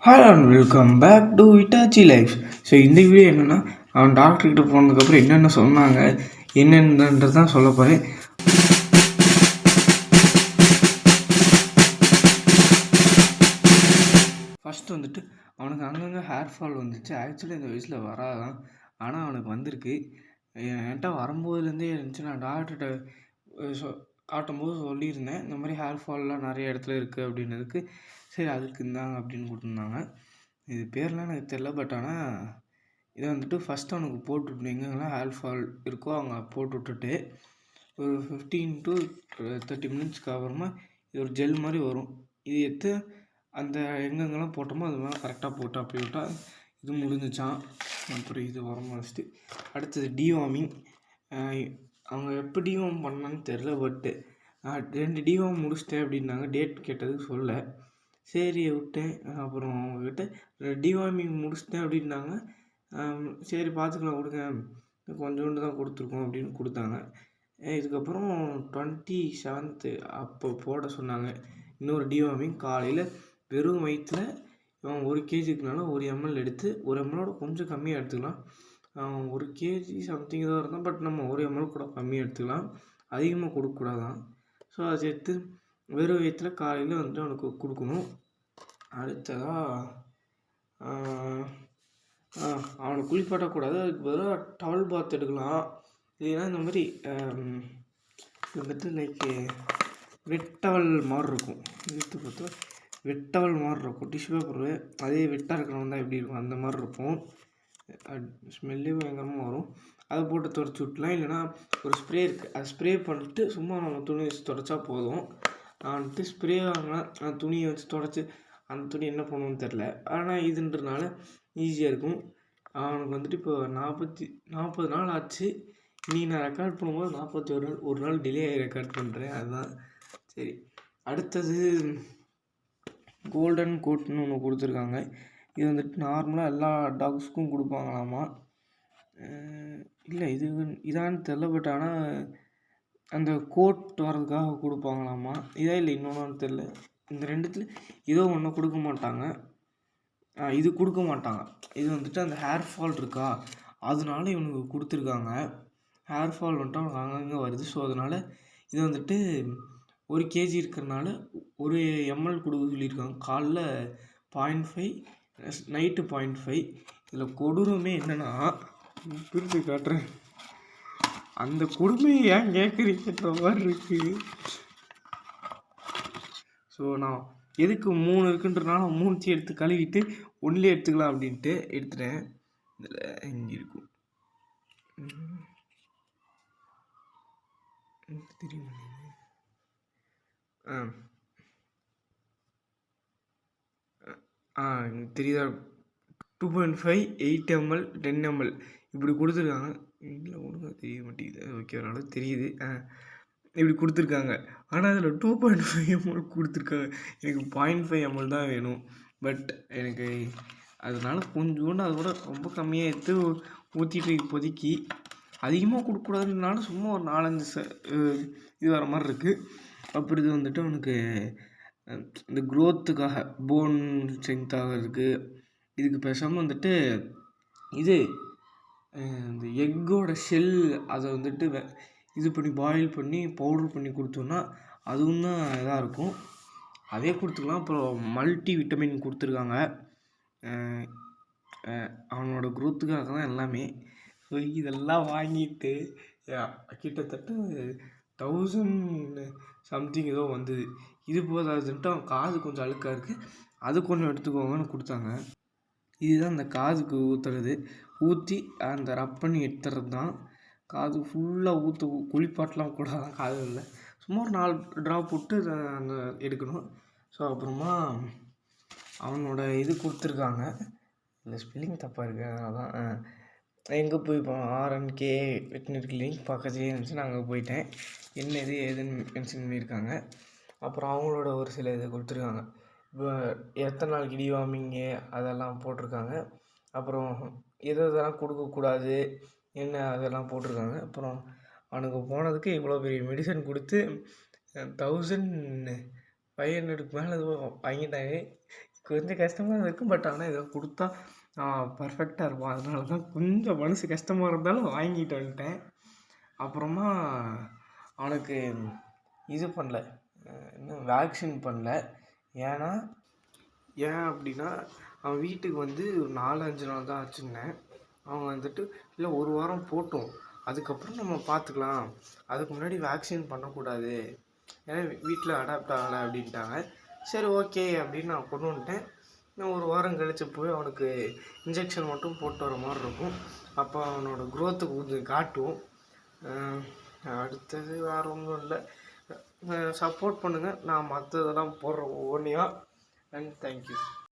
Hello and welcome back to Itachi life. So இந்த video என்னென்னா, அவன் டாக்டர்கிட்ட போனதுக்கப்புறம் என்னென்ன சொன்னாங்க என்னென்னன்றது தான் சொல்ல போகிறேன். ஃபஸ்ட்டு வந்துட்டு அவனுக்கு அங்கங்கே ஹேர் ஃபால் வந்துச்சு. ஆக்சுவலி இந்த வயசில் வராதான், ஆனால் அவனுக்கு வந்திருக்கு. என்கிட்ட வரும்போதுலேருந்தே இருந்துச்சு. நான் டாக்டர்கிட்ட காட்டும்போது சொல்லியிருந்தேன், இந்த மாதிரி ஹேர் ஃபால்லாம் நிறைய இடத்துல இருக்குது அப்படின்னதுக்கு, சரி அதுக்கு இருந்தாங்க அப்படின்னு கொடுத்துருந்தாங்க. இது பேர்லாம் எனக்கு தெரில. பட் ஆனால் இதை வந்துட்டு ஃபஸ்ட்டு அவனுக்கு போட்டுவிட்டு எங்கெங்கெல்லாம் ஹேர் ஃபால் இருக்கோ அவங்க போட்டு விட்டுட்டு ஒரு 15 to 30 மினிட்ஸ்க்கு அப்புறமா இது ஒரு ஜெல் மாதிரி வரும். இது எடுத்து அந்த எங்கெங்கெல்லாம் போட்டோமோ அது மேலே கரெக்டாக போட்டு அப்படி விட்டால் இது முடிஞ்சிச்சான். அப்புறம் இது வரம் வச்சுட்டு அடுத்தது டிவார்மிங். அவங்க எப்போ டிவார்ம் பண்ணான்னு தெரில. பட்டு 2 டிவார்ம் முடிச்சிட்டேன் அப்படின்னாங்க. டேட் கேட்டதுக்கு சொல்ல, சரி விட்டேன். அப்புறம் அவங்கக்கிட்ட டிவார்மிங் முடிச்சிட்டேன் அப்படின்னாங்க. சரி பார்த்துக்கலாம் கொடுங்க, கொஞ்சோண்டு தான் கொடுத்துருக்கோம் அப்படின்னு கொடுத்தாங்க. இதுக்கப்புறம் 27th அப்போ போட சொன்னாங்க இன்னொரு டிவார்மிங். காலையில் வெறும் வயிற்றில் இவன் 1 kgக்குனால 1 ml எடுத்து, 1 mlோட கொஞ்சம் கம்மியாக எடுத்துக்கலாம். 1 kg சம்திங் ஏதோ இருந்தால், பட் நம்ம 1 ml கூட கம்மியாக எடுத்துக்கலாம், அதிகமாக கொடுக்கக்கூடாதான். ஸோ அதை சேர்த்து வெறும் வயிற்றில் காலையில் வந்துட்டு அவனுக்கு கொடுக்கணும். அடுத்ததாக அவனை குளிப்பாட்டக்கூடாது. அதுக்கு பதிலாக டவல் பாத் எடுக்கலாம். இல்லைன்னா இந்த மாதிரி வந்துட்டு லைக் வெட்டவல் மாதிரி இருக்கும். எடுத்து பார்த்தா வெட்டவல் மாதிரி இருக்கும். டிஷ்யூ பேப்பர் அதே வெட்டாக இருக்கிறவன் தான் எப்படி இருக்கும் அந்த மாதிரி இருக்கும். ஸ்மெல்லே பயங்கரமாக வரும். அதை போட்டு துடைச்சி விட்லாம். இல்லைனா ஒரு ஸ்ப்ரே இருக்குது, அதை ஸ்ப்ரே பண்ணிட்டு சும்மா நம்ம துணி வச்சு துடைச்சா போதும். நான் வந்துட்டு ஸ்ப்ரே வாங்கினா துணியை வச்சு துடைச்சி அந்த துணி என்ன பண்ணுவோன்னு தெரில. ஆனால் இதுன்றனால ஈஸியாக இருக்கும். அவனுக்கு வந்துட்டு இப்போ 40 நாள் ஆச்சு. நீ நான் ரெக்கார்ட் பண்ணும்போது 41 நாள், ஒரு நாள் டிலே ஆகி ரெக்கார்ட் பண்ணுறேன். அதுதான் சரி. அடுத்தது கோல்டன் கோட்னு ஒன்று கொடுத்துருக்காங்க. இது வந்துட்டு நார்மலாக எல்லா டாக்ஸுக்கும் கொடுப்பாங்களாமா. இல்லை இதான்னு தெரில. பட் ஆனால் அந்த கோட் வர்றதுக்காக கொடுப்பாங்களாமா. இதா இல்லை இன்னொன்று தெரில. இந்த ரெண்டுத்துல ஏதோ ஒன்று கொடுக்க மாட்டாங்க. இது கொடுக்க மாட்டாங்க. இது வந்துட்டு அந்த ஹேர் ஃபால் இருக்கா அதனால இவனுக்கு கொடுத்துருக்காங்க. ஹேர் ஃபால் வந்துட்டு அவனுக்கு அங்கங்கே வருது. ஸோ அதனால் இது வந்துட்டு 1 kg இருக்கிறனால 1 ml கொடுக்க சொல்லியிருக்காங்க. காலைல 0.5, நைட்டு 0.5. இதில் கொடூரமே என்னென்னா, பிரித்து காட்டுறேன். அந்த கொடுமையை ஏன் கேட்குறீங்கன்ற மாதிரி இருக்குது. ஸோ நான் எதுக்கு 3 இருக்குன்றனால 3 எடுத்து கழுவிட்டு 1லே எடுத்துக்கலாம் அப்படின்ட்டு எடுத்துட்டேன். இதில் இங்கே இருக்கும் தெரியுமா? தெரியுதா? 2.5, 8 ml, 10 ml இப்படி கொடுத்துருக்காங்க. இல்லை ஒழுங்காக தெரிய மாட்டேங்குது. ஓகே, அதனால தெரியுது. இப்படி கொடுத்துருக்காங்க. ஆனால் அதில் 2.5 ml கொடுத்துருக்காங்க. எனக்கு 0.5 ml தான் வேணும். பட் எனக்கு அதனால் கொஞ்சோண்டு அதை விட ரொம்ப கம்மியாக எடுத்து ஊற்றிட்டு இப்போதைக்கு அதிகமாக கொடுக்கக்கூடாதுனால சும்மா ஒரு 4-5 இது வர மாதிரி இருக்குது. அப்புறம் இது வந்துட்டு அவனுக்கு இந்த க்ரோத்துக்காக போன் ஸ்ட்ரென்த் ஆகிறதுக்கு இதுக்கு பேசாமல் வந்துட்டு இது இந்த எக்கோட ஷெல் அதை வந்துட்டு இது பண்ணி பாயில் பண்ணி பவுட்ரு பண்ணி கொடுத்தோன்னா அதுவும் தான் இதாக இருக்கும். அதே கொடுத்துக்கலாம். அப்புறம் மல்டி விட்டமின் கொடுத்துருக்காங்க. அவனோட க்ரோத்துக்காக தான் எல்லாமே. ஸோ இதெல்லாம் வாங்கிட்டு கிட்டத்தட்ட 1000 சம்திங் ஏதோ வந்தது. இது போதாதுன்ட்டு அவன் காது கொஞ்சம் அழுக்காக இருக்குது, அது கொஞ்சம் எடுத்துக்கோங்கன்னு கொடுத்தாங்க. இதுதான் அந்த காதுக்கு ஊற்றுறது. ஊற்றி அந்த ரப் பண்ணி எடுத்துறது தான். காது ஃபுல்லாக குளிப்பாட்டெலாம் கூட தான் காது இல்லை, சும்மா ஒரு 4 ட்ராப் விட்டு அந்த எடுக்கணும். ஸோ அப்புறமா அவனோட இது கொடுத்துருக்காங்க. இந்த ஸ்பெல்லிங் தப்பாக இருக்குது, அதனால தான் எங்கே போய் RNK வெட்டினரி கிளினிக் பக்கத்துலேயே இருந்துச்சு. நான் அங்கே போயிட்டேன். என்ன இது ஏதுன்னு மென்ஷன் பண்ணியிருக்காங்க. அப்புறம் அவங்களோட ஒரு சில இதை கொடுத்துருக்காங்க. இப்போ எத்தனை நாளைக்கு டிவார்மிங்கு அதெல்லாம் போட்டிருக்காங்க. அப்புறம் இதெல்லாம் கொடுக்கக்கூடாது என்ன அதெல்லாம் போட்டிருக்காங்க. அப்புறம் அவனுக்கு போனதுக்கு இவ்வளோ பெரிய மெடிசன் கொடுத்து 1500க்கு மேலே வாங்கிட்டாங்க. கொஞ்சம் கஷ்டமாக தான் இருக்கும். பட் ஆனால் இதை கொடுத்தா பர்ஃபெக்டாக இருப்பான். அதனால தான் கொஞ்சம் மனசு கஷ்டமாக இருந்தாலும் வாங்கிட்டு வந்துட்டேன். அப்புறமா அவனுக்கு இது பண்ணல, இன்னும் வேக்சின் பண்ணல. ஏன் அப்படின்னா அவன் வீட்டுக்கு வந்து ஒரு 4-5 நாள் தான் ஆச்சுன்னேன். அவங்க வந்துட்டு இல்லை 1 வாரம் போட்டோம், அதுக்கப்புறம் நம்ம பார்த்துக்கலாம், அதுக்கு முன்னாடி வேக்சின் பண்ணக்கூடாது, ஏன்னா வீட்டில் அடாப்ட் ஆகலை அப்படின்ட்டாங்க. சரி ஓகே அப்படின்னு நான் கொண்டு வந்துட்டேன். நான் 1 வாரம் கழித்து போய் அவனுக்கு இன்ஜெக்ஷன் மட்டும் போட்டு வர மாதிரி இருக்கும். அப்போ அவனோட க்ரோத்துக்கு கொஞ்சம் காட்டுவோம். அடுத்தது வேறு ஒன்றும் இல்லை. சப்போர்ட் பண்ணுங்கள், நான் மற்றதெல்லாம் போடுறேன் ஒவ்வொன்றையா. And thank you.